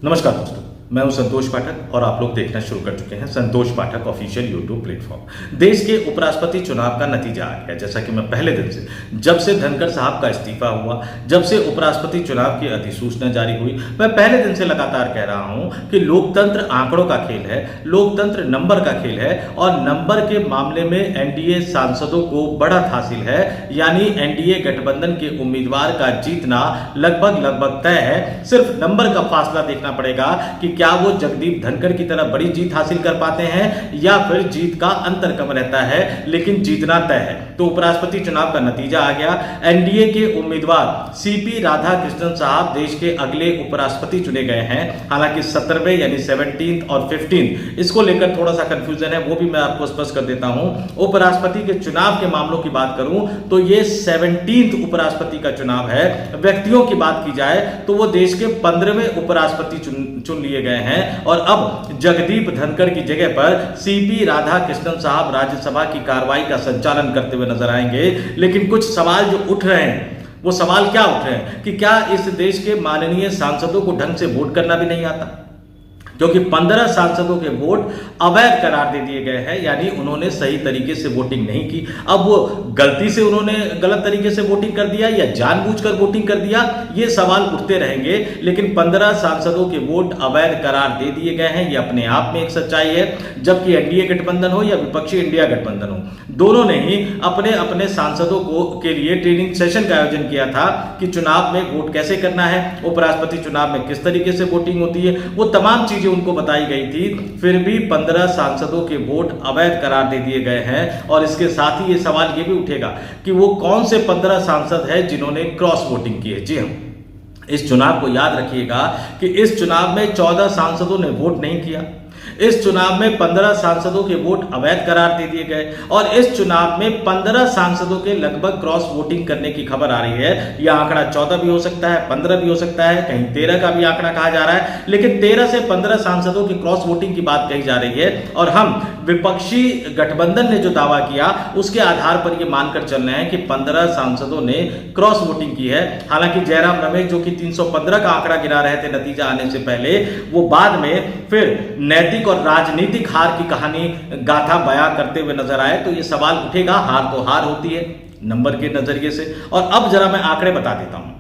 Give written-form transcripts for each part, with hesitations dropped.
नमस्कार दोस्तों, मैं हूं संतोष पाठक और आप लोग देखना शुरू कर चुके हैं संतोष पाठक ऑफिशियल यूट्यूब प्लेटफॉर्म। देश के उपराष्ट्रपति चुनाव का नतीजा आ गया। जैसा कि मैं पहले दिन से, जब से धनखड़ साहब का इस्तीफा हुआ, जब से उपराष्ट्रपति चुनाव की अधिसूचना जारी हुई, मैं पहले दिन से लगातार कह रहा हूं कि लोकतंत्र आंकड़ों का खेल है, लोकतंत्र नंबर का खेल है और नंबर के मामले में एनडीए सांसदों को बढ़त हासिल है। यानी एनडीए गठबंधन के उम्मीदवार का जीतना लगभग तय है। सिर्फ नंबर का फासला देखना पड़ेगा कि क्या वो जगदीप धनखड़ की तरह बड़ी जीत हासिल कर पाते हैं या फिर जीत का अंतर कम रहता है, लेकिन जीतना तय है। तो उपराष्ट्रपति चुनाव का नतीजा आ गया। एनडीए के उम्मीदवार सीपी राधाकृष्णन साहब देश के अगले उपराष्ट्रपति चुने गए हैं। हालांकि 17वें यानी 17th और 15 इसको लेकर थोड़ा सा कंफ्यूजन है, वो भी मैं आपको स्पष्ट कर देता हूं। उपराष्ट्रपति के चुनाव के मामलों की बात करूं तो ये 17th उपराष्ट्रपति का चुनाव है। व्यक्तियों की बात की जाए तो वो देश के 15वें उपराष्ट्रपति चुन लिए गए हैं और अब जगदीप धनखड़ की जगह पर सीपी राधाकृष्णन साहब राज्यसभा की कार्रवाई का संचालन करते हुए नजर आएंगे। लेकिन कुछ सवाल जो उठ रहे हैं, वो सवाल क्या उठ रहे हैं कि क्या इस देश के माननीय सांसदों को ढंग से वोट करना भी नहीं आता, क्योंकि 15 सांसदों के वोट अवैध करार दे दिए गए हैं। यानी उन्होंने सही तरीके से वोटिंग नहीं की। अब वो गलती से उन्होंने गलत तरीके से वोटिंग कर दिया या जानबूझकर वोटिंग कर दिया, ये सवाल उठते रहेंगे। लेकिन 15 सांसदों के वोट अवैध करार दे दिए गए हैं, ये अपने आप में एक सच्चाई है। जबकि एनडीए गठबंधन हो या विपक्षी इंडिया गठबंधन हो, दोनों ने ही अपने अपने सांसदों के लिए ट्रेनिंग सेशन का आयोजन किया था कि चुनाव में वोट कैसे करना है, उपराष्ट्रपति चुनाव में किस तरीके से वोटिंग होती है, वो तमाम चीजें उनको बताई गई थी। फिर भी 15 सांसदों के वोट अवैध करार दे दिए गए हैं। और इसके साथ ही ये सवाल ये भी उठेगा कि वो कौन से 15 सांसद हैं जिन्होंने क्रॉस वोटिंग की है। जी हाँ, इस चुनाव को याद रखिएगा कि इस चुनाव में 14 सांसदों ने वोट नहीं किया। इस चुनाव में 15 सांसदों के वोट अवैध करार दे दिए गए और इस चुनाव में 15 सांसदों के लगभग क्रॉस वोटिंग करने की खबर आ रही है। यह आंकड़ा 14 भी हो सकता है, 15 भी हो सकता है, कहीं 13 का भी आंकड़ा कहा जा रहा है। लेकिन 13 से 15 सांसदों की क्रॉस वोटिंग की बात कही जा रही है और हम विपक्षी गठबंधन ने जो दावा किया उसके आधार पर यह मानकर चल रहे हैं कि 15 सांसदों ने क्रॉस वोटिंग की है। हालांकि जयराम रमेश जो कि 315 का आंकड़ा गिरा रहे थे नतीजा आने से पहले, वो बाद में फिर नैतिक और राजनीतिक हार की कहानी गाथा बयां करते हुए नजर आए। तो ये सवाल उठेगा, हार तो हार होती है नंबर के नजरिए से। और अब जरा मैं आंकड़े बता देता हूं।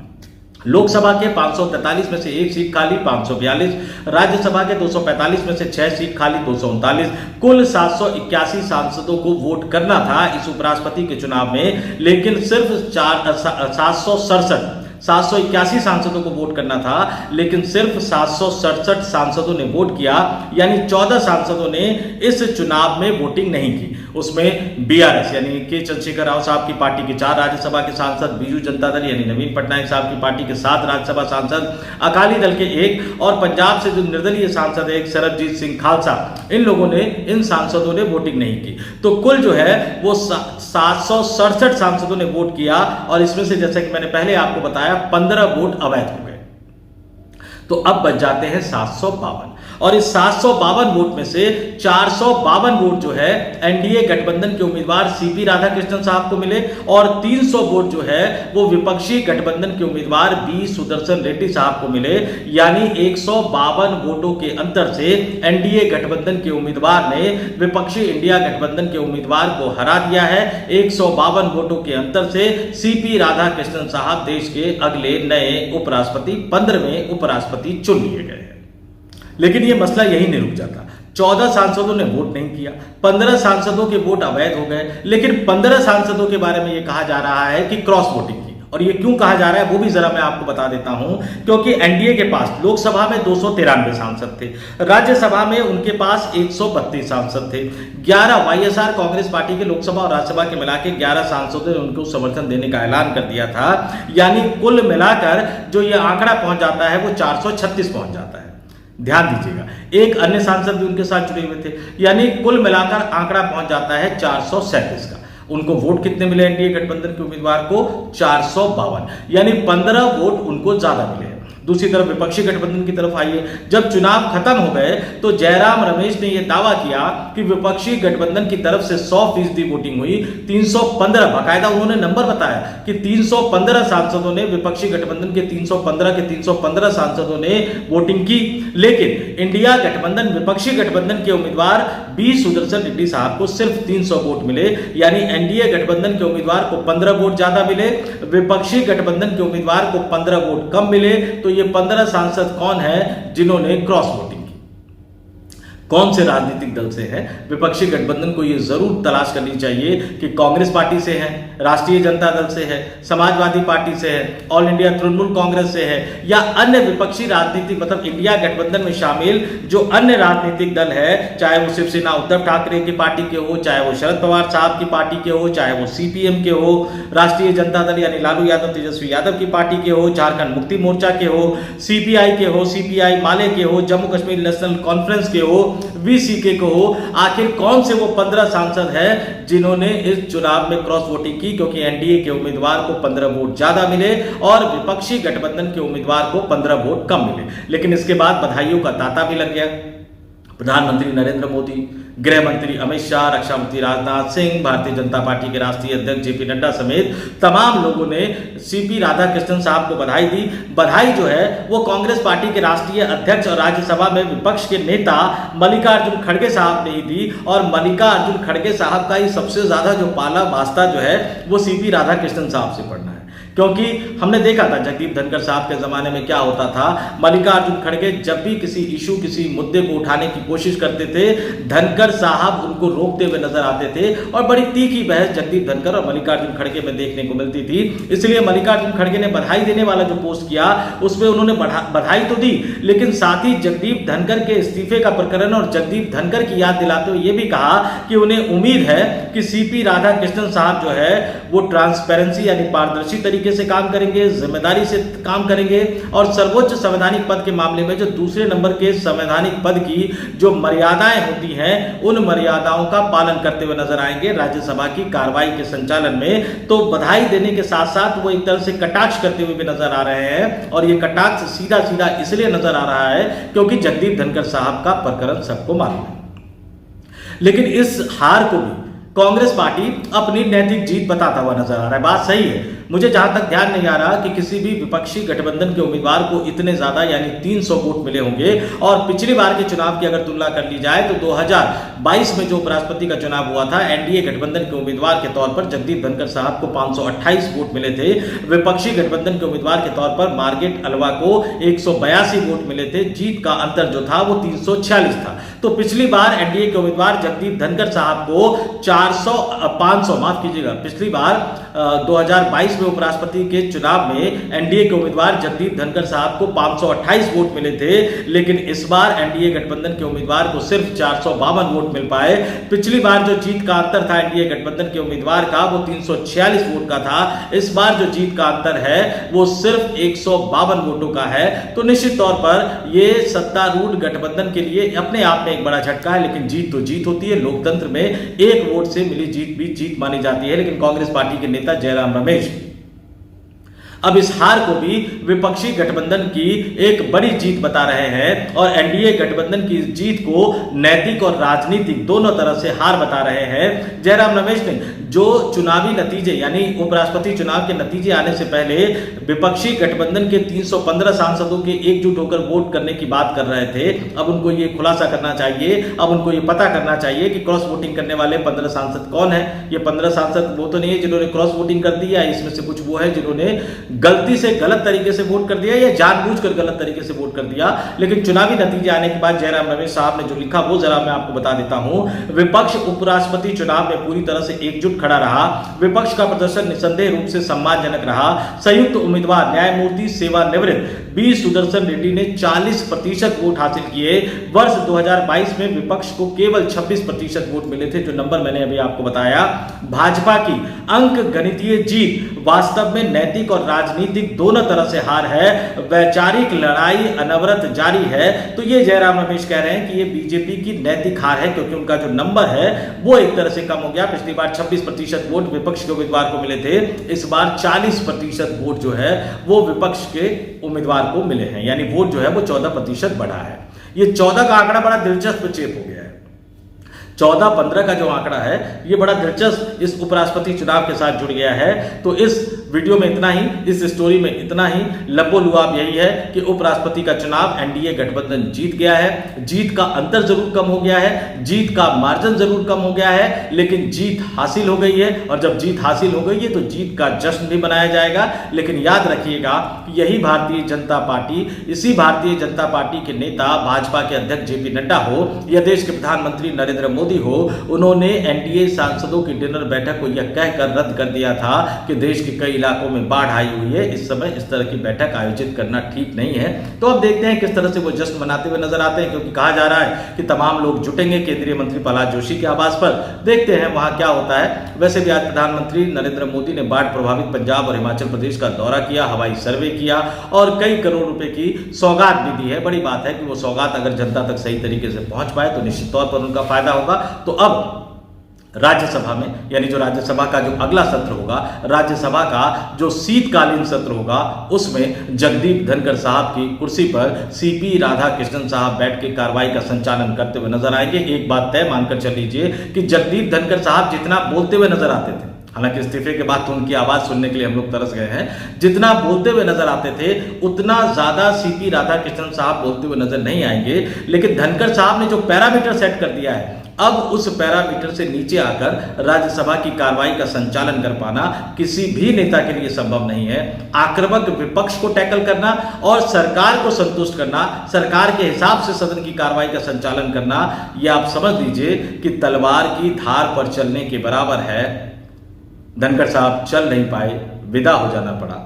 लोकसभा के 543 में से 1 सीट खाली 542, राज्यसभा के 245 में से 6 सीट खाली 239, कुल 781 सांसदों को वोट करना था इस उपराष्ट्रपति के चुनाव में। लेकिन सिर्फ 781 सांसदों को वोट करना था, लेकिन सिर्फ 767 सांसदों ने वोट किया। यानी 14 सांसदों ने इस चुनाव में वोटिंग नहीं की। उसमें बीआरएस यानी के चंद्रशेखर राव साहब की पार्टी के 4 राज्यसभा के सांसद, बीजू जनता दल यानी नवीन पटनायक साहब की पार्टी के 7 राज्यसभा सांसद, अकाली दल के 1 और पंजाब से जो निर्दलीय सांसद है सरबजीत सिंह खालसा, इन लोगों ने, इन सांसदों ने वोटिंग नहीं की। तो कुल जो है वो 767 सांसदों ने वोट किया और इसमें से जैसा कि मैंने पहले आपको बताया 15 वोट अवैध हो गए। तो अब बच जाते हैं 752 और इस 752 वोट में से 452 वोट जो है एनडीए गठबंधन के उम्मीदवार सीपी राधाकृष्णन साहब को मिले और 300 वोट जो है वो विपक्षी गठबंधन के उम्मीदवार बी सुदर्शन रेड्डी साहब को मिले। यानी 152 वोटों के अंतर से एनडीए गठबंधन के उम्मीदवार ने विपक्षी इंडिया गठबंधन के उम्मीदवार को हरा दिया है। 152 वोटों के अंतर से सीपी राधाकृष्णन साहब देश के अगले नए उपराष्ट्रपति 15वें उपराष्ट्रपति चुन लिए गए। लेकिन यह मसला यही नहीं रुक जाता। 14 सांसदों ने वोट नहीं किया, 15 सांसदों के वोट अवैध हो गए। लेकिन 15 सांसदों के बारे में यह कहा जा रहा है कि क्रॉस वोटिंग की। और ये क्यों कहा जा रहा है वो भी जरा मैं आपको बता देता हूं। क्योंकि एनडीए के पास लोकसभा में 293 सांसद थे, राज्यसभा में उनके पास 132 सांसद थे। 11 वाईएसआर कांग्रेस पार्टी के लोकसभा और राज्यसभा के मिलाकर 11 सांसदों ने उनको समर्थन देने का ऐलान कर दिया था। यानी कुल मिलाकर जो ये आंकड़ा पहुंच जाता है वो 436 पहुंच जाता है। ध्यान दीजिएगा, एक अन्य सांसद भी उनके साथ जुड़े हुए थे। यानी कुल मिलाकर आंकड़ा पहुंच जाता है 437 का। उनको वोट कितने मिले एनडीए गठबंधन के उम्मीदवार को? 452। यानी 15 वोट उनको ज्यादा मिले हैं। दूसरी तरफ विपक्षी गठबंधन की तरफ आइए, जब चुनाव खत्म हो गए तो जयराम रमेश ने यह दावा किया कि विपक्षी गठबंधन की तरफ से 100% वोटिंग हुई। 315 बाकायदा उन्होंने नंबर बताया कि 315 सांसदों ने, विपक्षी गठबंधन के 315 सांसदों ने वोटिंग की। लेकिन इंडिया गठबंधन, विपक्षी गठबंधन के उम्मीदवार बी सुदर्शन रेड्डी साहब को सिर्फ 300 वोट मिले, यानी एनडीए गठबंधन के उम्मीदवार को 15 वोट ज्यादा मिले, विपक्षी गठबंधन के उम्मीदवार को 15 वोट कम मिले। तो ये 15 सांसद कौन है जिन्होंने क्रॉस वोटिंग, कौन से राजनीतिक दल से है? विपक्षी गठबंधन को यह जरूर तलाश करनी चाहिए कि कांग्रेस पार्टी से है, राष्ट्रीय जनता दल से है, समाजवादी पार्टी से है, ऑल इंडिया तृणमूल कांग्रेस से है, या अन्य विपक्षी राजनीतिक, मतलब इंडिया गठबंधन में शामिल जो अन्य राजनीतिक दल है, चाहे वो शिवसेना उद्धव ठाकरे की पार्टी के हो, चाहे वो शरद पवार साहब की पार्टी के हो, चाहे वो सीपीएम के हो, राष्ट्रीय जनता दल यानी लालू यादव, तेजस्वी यादव की पार्टी के हो, झारखंड मुक्ति मोर्चा के हो, सीपीआई के हो, सीपीआई माले के हो, जम्मू कश्मीर नेशनल कॉन्फ्रेंस के हो, वीसीके को हो। आखिर कौन से वो 15 सांसद हैं जिन्होंने इस चुनाव में क्रॉस वोटिंग की? क्योंकि एनडीए के उम्मीदवार को 15 वोट ज्यादा मिले और विपक्षी गठबंधन के उम्मीदवार को 15 वोट कम मिले। लेकिन इसके बाद बधाइयों का तांता भी लग गया। प्रधानमंत्री नरेंद्र मोदी, गृह मंत्री अमित शाह, रक्षा मंत्री राजनाथ सिंह, भारतीय जनता पार्टी के राष्ट्रीय अध्यक्ष जेपी नड्डा समेत तमाम लोगों ने सीपी राधाकृष्णन साहब को बधाई दी। बधाई जो है वो कांग्रेस पार्टी के राष्ट्रीय अध्यक्ष और राज्यसभा में विपक्ष के नेता मल्लिकार्जुन खड़गे साहब ने ही दी। और मल्लिकार्जुन खड़गे साहब का ही सबसे ज्यादा जो पाला वास्ता जो है वो सीपी राधाकृष्णन साहब से पड़ना है, क्योंकि हमने देखा था जगदीप धनखड़ साहब के जमाने में क्या होता था। मल्लिकार्जुन खड़गे जब भी किसी इशू, किसी मुद्दे को उठाने की कोशिश करते थे, धनखड़ साहब उनको रोकते हुए नजर आते थे और बड़ी तीखी बहस जगदीप धनखड़ और मल्लिकार्जुन खड़गे में देखने को मिलती थी। इसलिए मल्लिकार्जुन खड़गे ने बधाई देने वाला जो पोस्ट किया उसमें उन्होंने बधाई तो दी, लेकिन साथ ही जगदीप धनखड़ के इस्तीफे का प्रकरण और जगदीप धनखड़ की याद दिलाते हुए यह भी कहा कि उन्हें उम्मीद है कि सीपी राधाकृष्णन साहब जो है वो ट्रांसपेरेंसी यानी पारदर्शी तरीके से काम करेंगे, जिम्मेदारी से काम करेंगे और सर्वोच्च संवैधानिक पद के मामले में जो दूसरे नंबर के संवैधानिक पद की जो मर्यादाएं होती हैं उन मर्यादाओं का पालन करते हुए नजर आएंगे राज्यसभा की कार्रवाई के संचालन में। तो बधाई देने के साथ साथ वो एक तरह से कटाक्ष करते हुए भी नजर आ रहे हैं और ये कटाक्ष सीधा सीधा इसलिए नजर आ रहा है क्योंकि जगदीप धनखड़ साहब का प्रकरण सबको मालूम है। लेकिन इस हार को भी कांग्रेस पार्टी अपनी नैतिक जीत बताता हुआ नजर आ रहा है। बात सही है, मुझे जहां तक ध्यान नहीं आ रहा कि किसी भी विपक्षी गठबंधन के उम्मीदवार को इतने ज्यादा यानी 300 वोट मिले होंगे। और पिछली बार के चुनाव की अगर तुलना कर ली जाए तो 2022 में जो उपराष्ट्रपति का चुनाव हुआ था, एनडीए गठबंधन के उम्मीदवार के तौर पर जगदीप धनखड़ साहब को 528 वोट मिले थे। विपक्षी गठबंधन के उम्मीदवार के तौर पर मार्गरेट अल्वा को 182 वोट मिले थे। जीत का अंतर जो था वो 346 था। तो पिछली बार एनडीए के उम्मीदवार जगदीप धनखड़ साहब को 500 माफ कीजिएगा, पिछली बार 2022 में उपराष्ट्रपति के चुनाव में एनडीए के उम्मीदवार जगदीप धनखड़ साहब को 528 वोट मिले थे। लेकिन इस बार एनडीए गठबंधन के उम्मीदवार को सिर्फ 452 वोट मिल पाए। पिछली बार जो जीत का अंतर था एनडीए गठबंधन के उम्मीदवार का वो 346 वोट का था। इस बार जो जीत का अंतर है वो सिर्फ 152 वोटों का है। तो निश्चित तौर पर ये सत्तारूढ़ गठबंधन के लिए अपने आप में एक बड़ा झटका है। लेकिन जीत तो जीत होती है, लोकतंत्र में एक वोट से मिली जीत भी जीत मानी जाती है। लेकिन कांग्रेस पार्टी के नेता जयराम रमेश अब इस हार को भी विपक्षी गठबंधन की एक बड़ी जीत बता रहे हैं और एनडीए गठबंधन की जीत को नैतिक और राजनीतिक दोनों तरह से हार बता रहे हैं। जयराम रमेश ने जो चुनावी नतीजे यानी उपराष्ट्रपति चुनाव के नतीजे आने से पहले विपक्षी गठबंधन के 315 सांसदों के एकजुट होकर वोट करने की बात कर रहे थे, अब उनको ये खुलासा करना चाहिए, अब उनको ये पता करना चाहिए कि क्रॉस वोटिंग करने वाले 15 सांसद कौन है। ये 15 सांसद वो तो नहीं है जिन्होंने क्रॉस वोटिंग कर दी है, इसमें से कुछ वो है जिन्होंने गलती से गलत तरीके से वोट कर दिया या जानबूझकर गलत तरीके से वोट कर दिया। लेकिन चुनावी नतीजे आने के बाद जयराम रमेश साहब ने जो लिखा वो जरा मैं आपको बता देता हूं। विपक्ष उपराष्ट्रपति चुनाव में पूरी तरह से एकजुट खड़ा रहा। विपक्ष का प्रदर्शन निसंदेह रूप से सम्मानजनक रहा। संयुक्त उम्मीदवार न्यायमूर्ति सेवानिवृत्त बी सुदर्शन रेड्डी ने 40% वोट हासिल किए। वर्ष 2022 में विपक्ष को केवल 26% वोट मिले थे, जो नंबर मैंने अभी आपको बताया। भाजपा की अंक गणितीय जीत वास्तव में नैतिक और राजनीतिक दोनों तरह से हार है। वैचारिक लड़ाई अनवरत जारी है। तो ये जयराम रमेश कह रहे हैं कि ये बीजेपी की नैतिक हार है, क्योंकि उनका जो नंबर है वो एक तरह से कम हो गया। पिछली बार 26% वोट विपक्ष के उम्मीदवार को मिले थे, इस बार 40% वोट जो है वो विपक्ष के उम्मीदवार को मिले हैं, यानी वोट जो है वो 14% बढ़ा है। ये 14 का आंकड़ा बड़ा दिलचस्प चेप हो गया है। 14-15 का जो आंकड़ा है ये बड़ा दिलचस्प इस उपराष्ट्रपति चुनाव के साथ जुड़ गया है। तो इस वीडियो में इतना ही, इस स्टोरी में इतना ही। लबो-लुआब यही है कि उपराष्ट्रपति का चुनाव एनडीए गठबंधन जीत गया है। जीत का अंतर जरूर कम हो गया है, जीत का मार्जिन जरूर कम हो गया है, लेकिन जीत हासिल हो गई है। और जब जीत हासिल हो गई है तो जीत का जश्न भी मनाया जाएगा। लेकिन याद रखिएगा कि यही भारतीय जनता पार्टी, इसी भारतीय जनता पार्टी के नेता, भाजपा के अध्यक्ष जेपी नड्डा हो या देश के प्रधानमंत्री नरेंद्र मोदी हो, उन्होंने एनडीए सांसदों की डिनर बैठक को यह कहकर रद्द कर दिया था कि देश के कई इलाकों में बाढ़ आई हुई है, इस समय इस तरह की बैठक आयोजित करना ठीक नहीं है। तो अब देखते हैं किस तरह से वो जश्न मनाते हुए नजर आते हैं, क्योंकि कहा जा रहा है कि तमाम लोग जुटेंगे केंद्रीय मंत्री प्रहलाद जोशी के आवास पर। देखते हैं वहां क्या होता है। वैसे भी आज प्रधानमंत्री नरेंद्र मोदी ने बाढ़ प्रभावित पंजाब और हिमाचल प्रदेश का दौरा किया, हवाई सर्वे किया और कई करोड़ रुपए की सौगात भी दी है। बड़ी बात है कि वो सौगात अगर जनता तक सही तरीके से पहुंच पाए तो निश्चित तौर पर उनका फायदा होगा। तो अब राज्यसभा में, यानी जो राज्यसभा का जो अगला सत्र होगा, राज्यसभा का जो शीतकालीन सत्र होगा, उसमें जगदीप धनखड़ साहब की कुर्सी पर सीपी राधाकृष्णन साहब बैठ के कार्रवाई का संचालन करते हुए नजर आएंगे। एक बात तय मानकर चल लीजिए कि जगदीप धनखड़ साहब जितना बोलते हुए नजर आते थे, हालांकि इस्तीफे के बाद तो उनकी आवाज सुनने के लिए हम लोग तरस गए हैं, जितना बोलते हुए नजर आते थे उतना ज्यादा सीपी राधाकृष्णन साहब बोलते हुए नजर नहीं आएंगे। लेकिन धनखड़ साहब ने जो पैरामीटर सेट कर दिया है, अब उस पैरामीटर से नीचे आकर राज्यसभा की कार्रवाई का संचालन कर पाना किसी भी नेता के लिए संभव नहीं है। आक्रामक विपक्ष को टैकल करना और सरकार को संतुष्ट करना, सरकार के हिसाब से सदन की कार्रवाई का संचालन करना, यह आप समझ लीजिए कि तलवार की धार पर चलने के बराबर है। धनखड़ साहब चल नहीं पाए, विदा हो जाना पड़ा।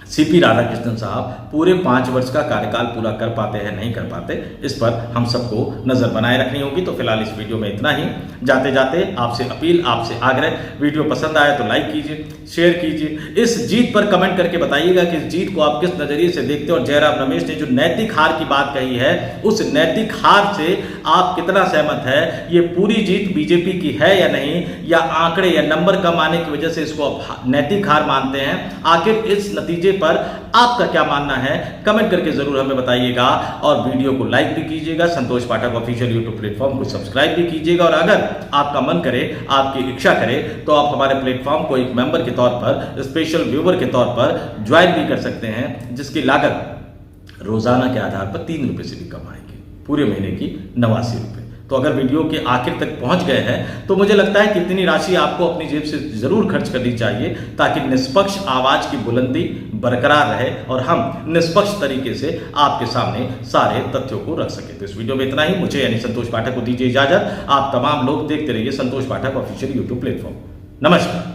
सीपी राधाकृष्णन साहब पूरे 5 वर्ष का कार्यकाल पूरा कर पाते हैं, नहीं कर पाते, इस पर हम सबको नजर बनाए रखनी होगी। तो फिलहाल इस वीडियो में इतना ही। जाते जाते आपसे अपील, आपसे आग्रह, वीडियो पसंद आया तो लाइक कीजिए, शेयर कीजिए। इस जीत पर कमेंट करके बताइएगा कि इस जीत को आप किस नजरिए से देखते हैं और जयराम रमेश ने जो नैतिक हार की बात कही है, उस नैतिक हार से आप कितना सहमत है। ये पूरी जीत बीजेपी की है या नहीं, या आंकड़े या नंबर कम आने की वजह से इसको आप नैतिक हार मानते हैं। आखिर इस नतीजे पर आपका क्या मानना है, कमेंट करके जरूर हमें बताइएगा। और वीडियो को लाइक भी कीजिएगा, संतोष पाठक ऑफिशियल यूट्यूब प्लेटफॉर्म को सब्सक्राइब भी कीजिएगा। और अगर आपका मन करे, आपकी इच्छा करे, तो आप हमारे प्लेटफॉर्म को एक मेंबर के तौर पर, स्पेशल व्यूअर के तौर पर ज्वाइन भी कर सकते हैं, जिसकी लागत रोजाना के आधार पर 3 रुपए से भी कम आएगी, पूरे महीने की 89 रुपए। तो अगर वीडियो के आखिर तक पहुंच गए हैं तो मुझे लगता है कि इतनी राशि आपको अपनी जेब से जरूर खर्च करनी चाहिए, ताकि निष्पक्ष आवाज की बुलंदी बरकरार रहे और हम निष्पक्ष तरीके से आपके सामने सारे तथ्यों को रख सके। तो इस वीडियो में इतना ही। मुझे यानी संतोष पाठक को दीजिए इजाजत। आप तमाम लोग देखते रहिए संतोष पाठक ऑफिशियल यूट्यूब प्लेटफॉर्म। नमस्कार।